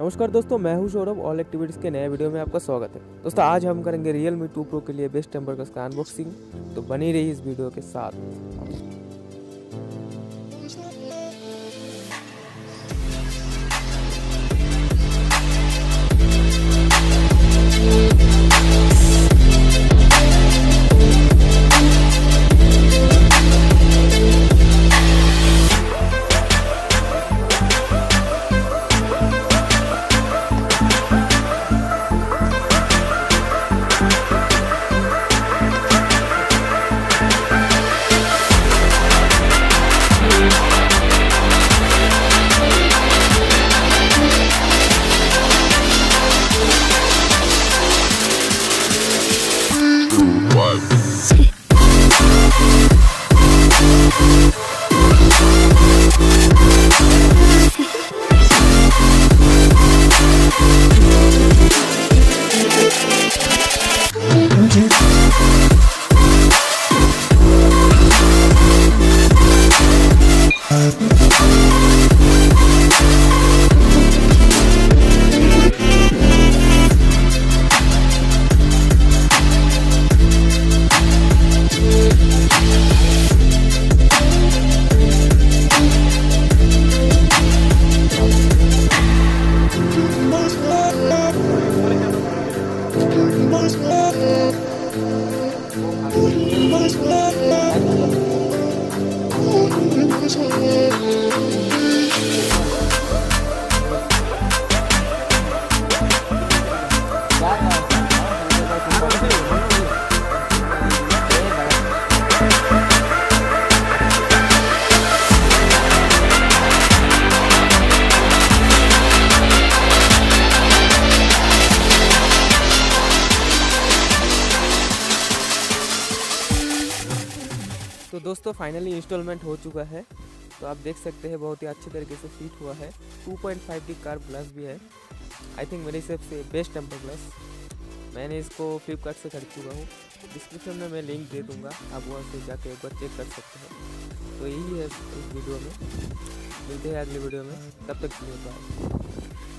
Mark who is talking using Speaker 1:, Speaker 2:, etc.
Speaker 1: नमस्कार दोस्तों, मैं हूं सौरभ। ऑल एक्टिविटीज़ के नए वीडियो में आपका स्वागत है। दोस्तों आज हम करेंगे Realme 2 Pro के लिए बेस्ट टेम्पर का अनबॉक्सिंग। तो बनी रही इस वीडियो के साथ। तो दोस्तों फाइनली इंस्टॉलमेंट हो चुका है। तो आप देख सकते हैं बहुत ही अच्छे तरीके से फिट हुआ है। 2.5D कार्ब ग्लास भी है। आई थिंक मेरे हिसाब से बेस्ट टेम्पर ग्लास। मैंने इसको फ्लिपकार्ट से खरीद चुका हूँ। डिस्क्रिप्शन में मैं लिंक दे दूँगा, आप वहाँ से जाके एक बार चेक कर सकते हैं। तो यही है इस वीडियो में। मिलते हैं अगले वीडियो में, तब तक के लिए बाय।